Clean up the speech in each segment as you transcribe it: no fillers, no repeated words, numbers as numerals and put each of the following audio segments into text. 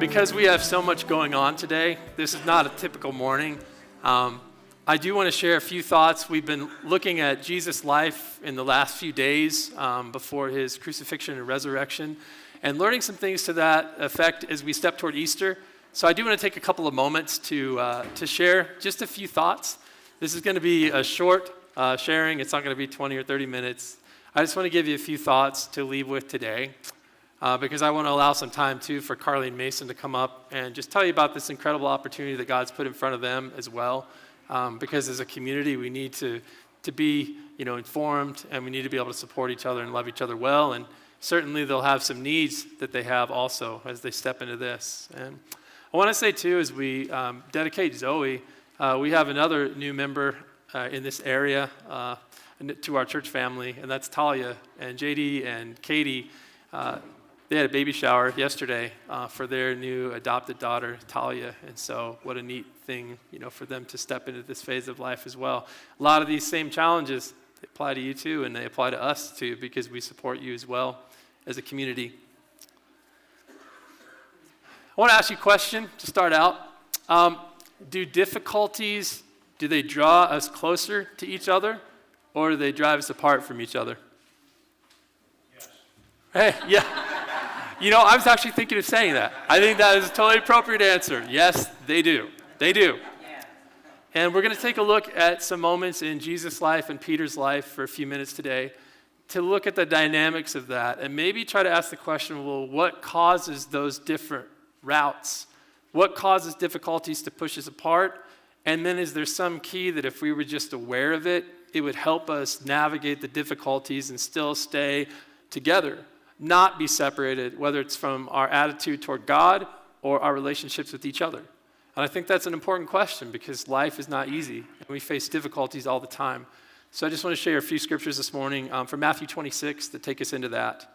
Because we have so much going on today, this is not a typical morning. I do want to share a few thoughts. We've been looking at Jesus' life in the last few days before his crucifixion and resurrection, and learning some things to that effect as we step toward Easter. So I do want to take a couple of moments to share just a few thoughts. This is going to be a short sharing. It's not going to be 20 or 30 minutes. I just want to give you a few thoughts to leave with today. Because I want to allow some time, too, for Carly and Mason to come up and just tell you about this incredible opportunity that God's put in front of them as well. Because as a community, we need to be, informed, and we need to be able to support each other and love each other well. And certainly they'll have some needs that they have also as they step into this. And I want to say, too, as we dedicate Zoe, we have another new member in this area to our church family, and that's Talia. And JD and Katie, they had a baby shower yesterday for their new adopted daughter, Talia, and so what a neat thing, for them to step into this phase of life as well. A lot of these same challenges, they apply to you too, and they apply to us too, because we support you as well as a community. I want to ask you a question to start out. Do difficulties, do they draw us closer to each other, or do they drive us apart from each other? Yes. Hey, yeah. I was actually thinking of saying that. I think that is a totally appropriate answer. Yes, they do. They do. Yeah. And we're going to take a look at some moments in Jesus' life and Peter's life for a few minutes today to look at the dynamics of that and maybe try to ask the question, well, what causes those different routes? What causes difficulties to push us apart? And then is there some key that if we were just aware of it, it would help us navigate the difficulties and still stay together? Not be separated, whether it's from our attitude toward God or our relationships with each other. And I think that's an important question because life is not easy and we face difficulties all the time. So I just want to share a few scriptures this morning from Matthew 26 that take us into that.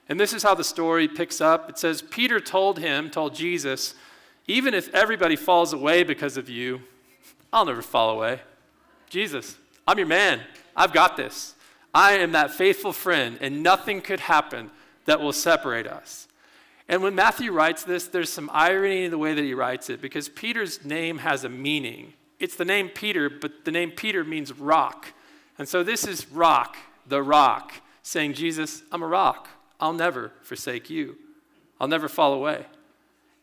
And this is how the story picks up. It says, Peter told Jesus, even if everybody falls away because of you, I'll never fall away. Jesus, I'm your man. I've got this. I am that faithful friend and nothing could happen that will separate us. And when Matthew writes this, there's some irony in the way that he writes it because Peter's name has a meaning. It's the name Peter, but the name Peter means rock. And so this is rock, the rock, saying, Jesus, I'm a rock. I'll never forsake you. I'll never fall away.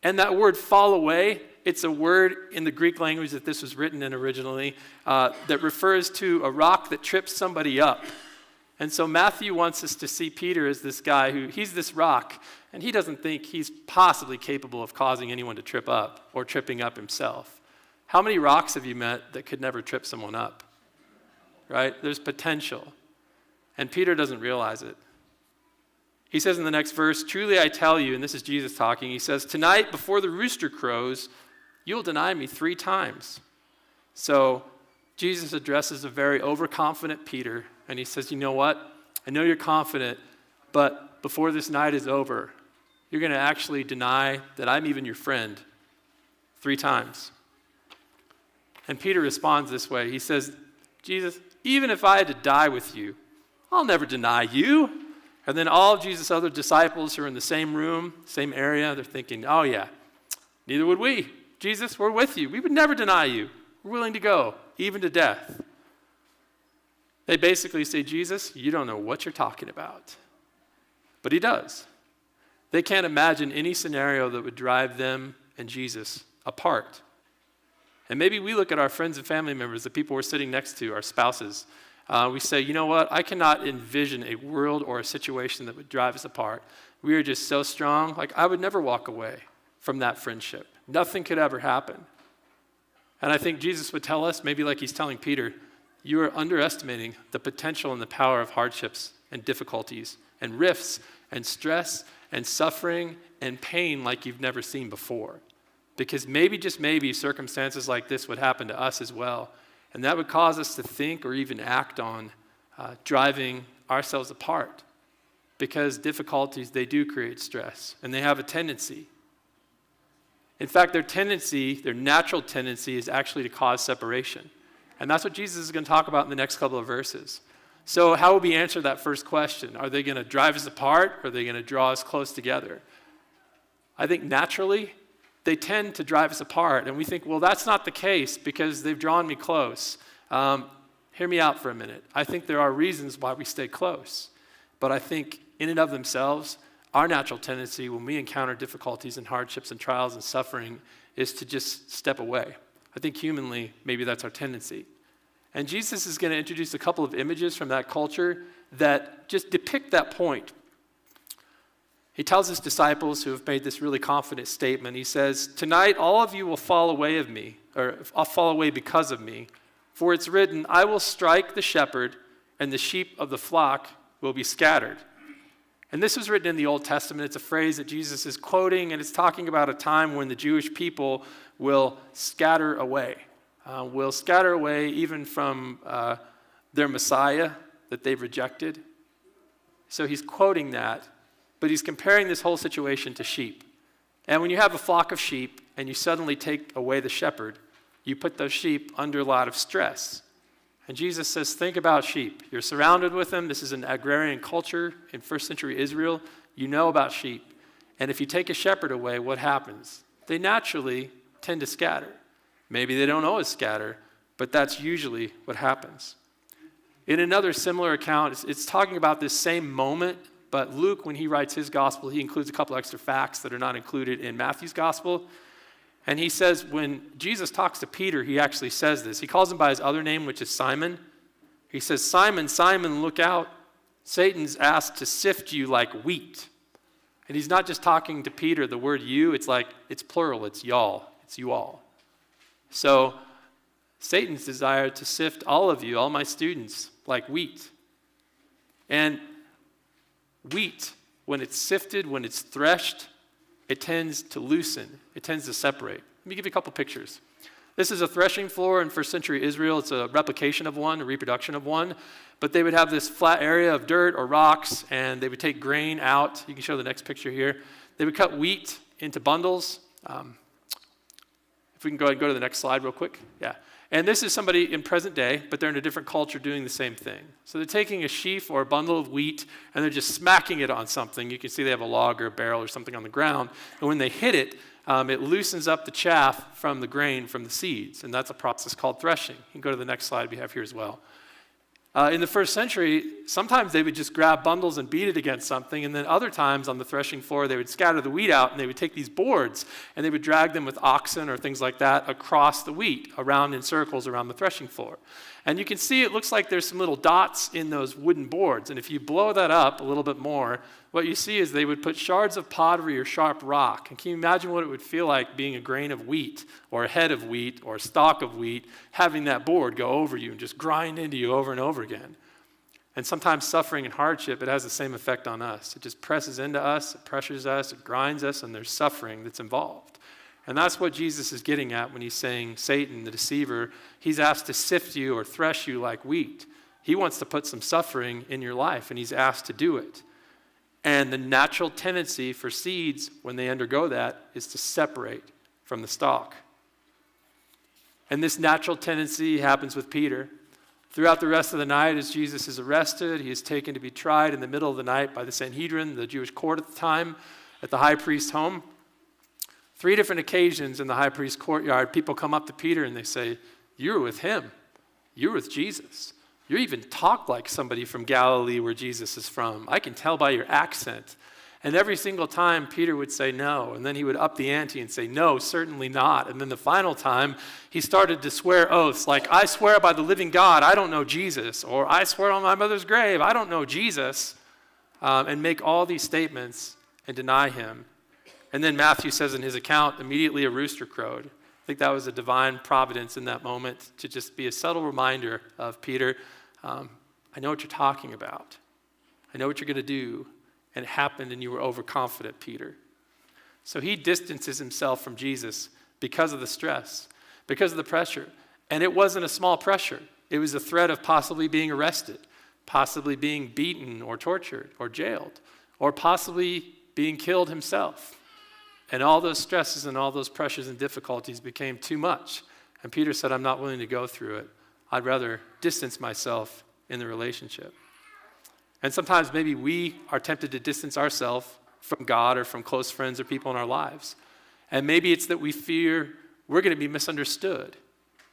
And that word fall away, it's a word in the Greek language that this was written in originally that refers to a rock that trips somebody up. And so Matthew wants us to see Peter as this guy he's this rock, and he doesn't think he's possibly capable of causing anyone to trip up or tripping up himself. How many rocks have you met that could never trip someone up? Right? There's potential. And Peter doesn't realize it. He says in the next verse, truly I tell you, and this is Jesus talking, he says, tonight before the rooster crows, you'll deny me 3 times. So Jesus addresses a very overconfident Peter, and he says, you know what? I know you're confident, but before this night is over, you're going to actually deny that I'm even your friend 3 times. And Peter responds this way. He says, Jesus, even if I had to die with you, I'll never deny you. And then all of Jesus' other disciples who are in the same room, same area, they're thinking, oh yeah, neither would we. Jesus, we're with you. We would never deny you. We're willing to go, even to death. They basically say, Jesus, you don't know what you're talking about. But he does. They can't imagine any scenario that would drive them and Jesus apart. And maybe we look at our friends and family members, the people we're sitting next to, our spouses. We say, you know what? I cannot envision a world or a situation that would drive us apart. We are just so strong. Like, I would never walk away from that friendship. Nothing could ever happen. And I think Jesus would tell us, maybe like he's telling Peter, you are underestimating the potential and the power of hardships and difficulties and rifts and stress and suffering and pain like you've never seen before. Because maybe, just maybe, circumstances like this would happen to us as well. And that would cause us to think or even act on driving ourselves apart. Because difficulties, they do create stress. And they have a tendency. In fact, their natural tendency is actually to cause separation. And that's what Jesus is going to talk about in the next couple of verses. So how would we answer that first question? Are they going to drive us apart, or are they going to draw us close together? I think naturally, they tend to drive us apart. And we think, well, that's not the case because they've drawn me close. Hear me out for a minute. I think there are reasons why we stay close. But I think in and of themselves, our natural tendency when we encounter difficulties and hardships and trials and suffering is to just step away. I think humanly, maybe that's our tendency. And Jesus is going to introduce a couple of images from that culture that just depict that point. He tells his disciples who have made this really confident statement, he says, "Tonight all of you will fall away of me, or I'll fall away because of me. For it's written, I will strike the shepherd, and the sheep of the flock will be scattered." And this was written in the Old Testament. It's a phrase that Jesus is quoting, and it's talking about a time when the Jewish people will scatter away. Will scatter away even from their Messiah that they've rejected. So he's quoting that, but he's comparing this whole situation to sheep. And when you have a flock of sheep and you suddenly take away the shepherd, you put those sheep under a lot of stress. And Jesus says, think about sheep. You're surrounded with them. This is an agrarian culture in first century Israel. You know about sheep. And if you take a shepherd away, what happens? They naturally tend to scatter. Maybe they don't always scatter, but that's usually what happens. In another similar account, it's talking about this same moment, but Luke, when he writes his gospel, he includes a couple extra facts that are not included in Matthew's gospel. And he says, when Jesus talks to Peter, he actually says this. He calls him by his other name, which is Simon. He says, "Simon, Simon, look out. Satan's asked to sift you like wheat." And he's not just talking to Peter. The word you, it's plural. It's y'all. It's you all. So Satan's desire to sift all of you, all my students, like wheat. And wheat, when it's sifted, when it's threshed, it tends to loosen. It tends to separate. Let me give you a couple pictures. This is a threshing floor in first century Israel. It's a replication of one, a reproduction of one. But they would have this flat area of dirt or rocks, and they would take grain out. You can show the next picture here. They would cut wheat into bundles. If we can go ahead and go to the next slide real quick. Yeah. And this is somebody in present day, but they're in a different culture doing the same thing. So they're taking a sheaf or a bundle of wheat, and they're just smacking it on something. You can see they have a log or a barrel or something on the ground. And when they hit it, it loosens up the chaff from the grain, from the seeds. And that's a process called threshing. You can go to the next slide we have here as well. In the first century, sometimes they would just grab bundles and beat it against something, and then other times on the threshing floor, they would scatter the wheat out, and they would take these boards, and they would drag them with oxen or things like that across the wheat, around in circles around the threshing floor. And you can see it looks like there's some little dots in those wooden boards, and if you blow that up a little bit more, what you see is they would put shards of pottery or sharp rock. And can you imagine what it would feel like being a grain of wheat or a head of wheat or a stalk of wheat, having that board go over you and just grind into you over and over again? And sometimes suffering and hardship, it has the same effect on us. It just presses into us, it pressures us, it grinds us, and there's suffering that's involved. And that's what Jesus is getting at when he's saying Satan, the deceiver, he's asked to sift you or thresh you like wheat. He wants to put some suffering in your life, and he's asked to do it. And the natural tendency for seeds, when they undergo that, is to separate from the stalk. And this natural tendency happens with Peter. Throughout the rest of the night, as Jesus is arrested, he is taken to be tried in the middle of the night by the Sanhedrin, the Jewish court at the time, at the high priest's home. 3 different occasions in the high priest's courtyard, people come up to Peter and they say, "You're with him. You're with Jesus. You even talk like somebody from Galilee where Jesus is from. I can tell by your accent." And every single time Peter would say no, and then he would up the ante and say, "No, certainly not." And then the final time, he started to swear oaths like, "I swear by the living God, I don't know Jesus," or "I swear on my mother's grave, I don't know Jesus," and make all these statements and deny him. And then Matthew says in his account, immediately a rooster crowed. I think that was a divine providence in that moment to just be a subtle reminder of Peter, I know what you're talking about. I know what you're going to do. And it happened, and you were overconfident, Peter. So he distances himself from Jesus because of the stress, because of the pressure. And it wasn't a small pressure. It was a threat of possibly being arrested, possibly being beaten or tortured or jailed, or possibly being killed himself. And all those stresses and all those pressures and difficulties became too much. And Peter said, "I'm not willing to go through it. I'd rather distance myself in the relationship." And sometimes maybe we are tempted to distance ourselves from God or from close friends or people in our lives. And maybe it's that we fear we're going to be misunderstood.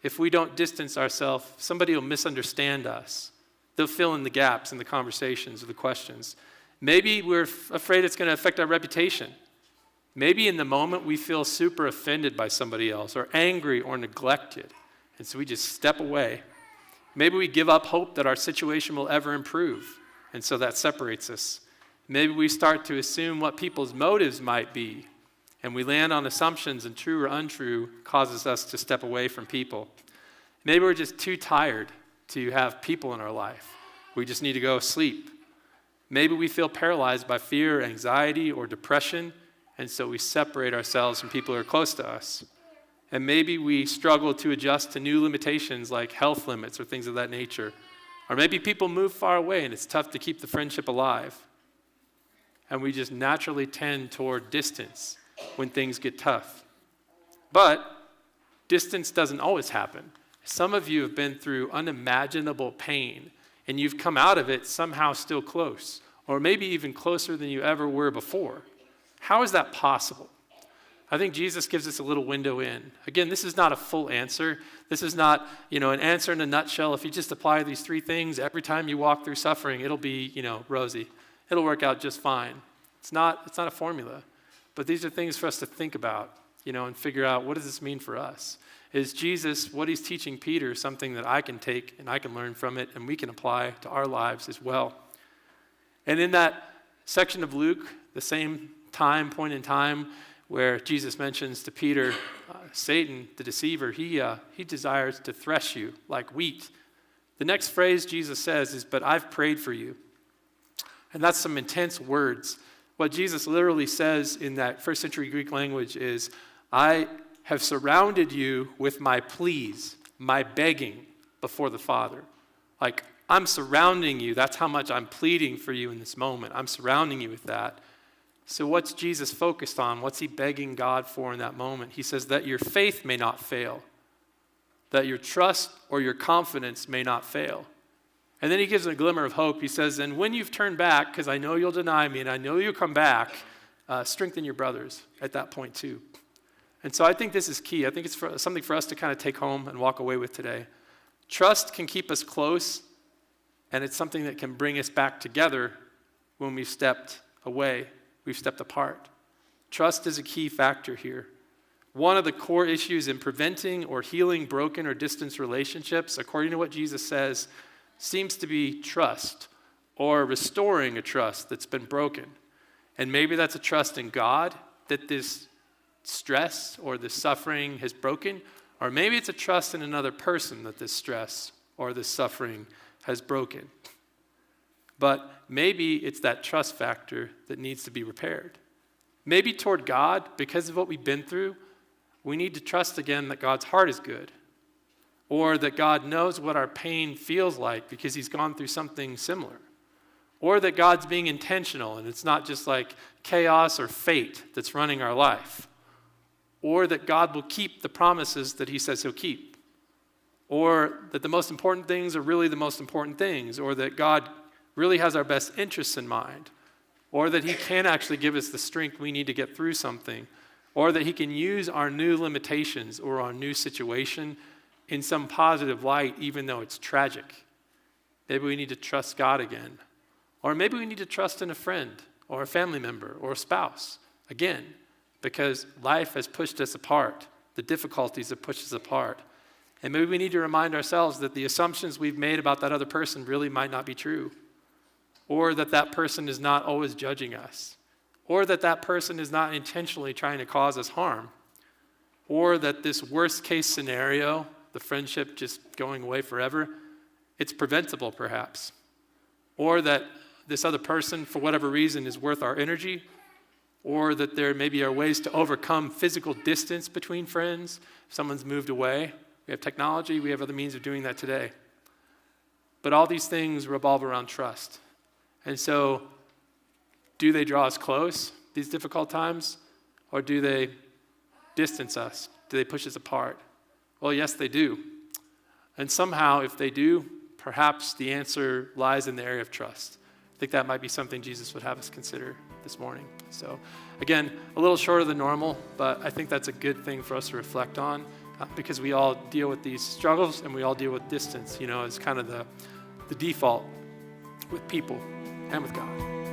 If we don't distance ourselves, somebody will misunderstand us. They'll fill in the gaps in the conversations or the questions. Maybe we're afraid it's going to affect our reputation. Maybe in the moment we feel super offended by somebody else or angry or neglected. And so we just step away. Maybe we give up hope that our situation will ever improve. And so that separates us. Maybe we start to assume what people's motives might be. And we land on assumptions, and true or untrue causes us to step away from people. Maybe we're just too tired to have people in our life. We just need to go sleep. Maybe we feel paralyzed by fear, anxiety, or depression, and so we separate ourselves from people who are close to us. And maybe we struggle to adjust to new limitations like health limits or things of that nature. Or maybe people move far away and it's tough to keep the friendship alive. And we just naturally tend toward distance when things get tough. But distance doesn't always happen. Some of you have been through unimaginable pain, and you've come out of it somehow still close, or maybe even closer than you ever were before. How is that possible? I think Jesus gives us a little window in. Again, this is not a full answer. This is not, an answer in a nutshell. If you just apply these 3 things every time you walk through suffering, it'll be, rosy. It'll work out just fine. It's not a formula. But these are things for us to think about, and figure out, what does this mean for us? Is Jesus, what he's teaching Peter, something that I can take and I can learn from it and we can apply to our lives as well? And in that section of Luke, the same point in time where Jesus mentions to Peter, Satan, the deceiver, he desires to thresh you like wheat. The next phrase Jesus says is, but I've prayed for you. And that's some intense words. What Jesus literally says in that first century Greek language is, I have surrounded you with my pleas, my begging before the Father. Like, I'm surrounding you. That's how much I'm pleading for you in this moment. I'm surrounding you with that. So what's Jesus focused on? What's he begging God for in that moment? He says that your faith may not fail, that your trust or your confidence may not fail. And then he gives a glimmer of hope. He says, and when you've turned back, because I know you'll deny me and I know you'll come back, strengthen your brothers at that point too. And so I think this is key. I think it's something for us to kind of take home and walk away with today. Trust can keep us close, and it's something that can bring us back together when we've stepped away, we've stepped apart. Trust is a key factor here. One of the core issues in preventing or healing broken or distant relationships, according to what Jesus says, seems to be trust or restoring a trust that's been broken. And maybe that's a trust in God that this stress or this suffering has broken, or maybe it's a trust in another person that this stress or this suffering has broken. But maybe it's that trust factor that needs to be repaired. Maybe toward God, because of what we've been through, we need to trust again that God's heart is good, or that God knows what our pain feels like because he's gone through something similar, or that God's being intentional and it's not just like chaos or fate that's running our life, or that God will keep the promises that he says he'll keep, or that the most important things are really the most important things, or that God really has our best interests in mind, or that he can actually give us the strength we need to get through something, or that he can use our new limitations or our new situation in some positive light, even though it's tragic. Maybe we need to trust God again. Or maybe we need to trust in a friend or a family member or a spouse again, because life has pushed us apart. The difficulties have pushed us apart. And maybe we need to remind ourselves that the assumptions we've made about that other person really might not be true, or that that person is not always judging us, or that that person is not intentionally trying to cause us harm, or that this worst case scenario, the friendship just going away forever, it's preventable perhaps. Or that this other person, for whatever reason, is worth our energy. Or that there maybe are ways to overcome physical distance between friends. If someone's moved away, we have technology, we have other means of doing that today. But all these things revolve around trust. And so, do they draw us close, these difficult times? Or do they distance us? Do they push us apart? Well, yes, they do. And somehow, if they do, perhaps the answer lies in the area of trust. I think that might be something Jesus would have us consider this morning. So again, a little shorter than normal, but I think that's a good thing for us to reflect on because we all deal with these struggles and we all deal with distance, as kind of the default with people and with God.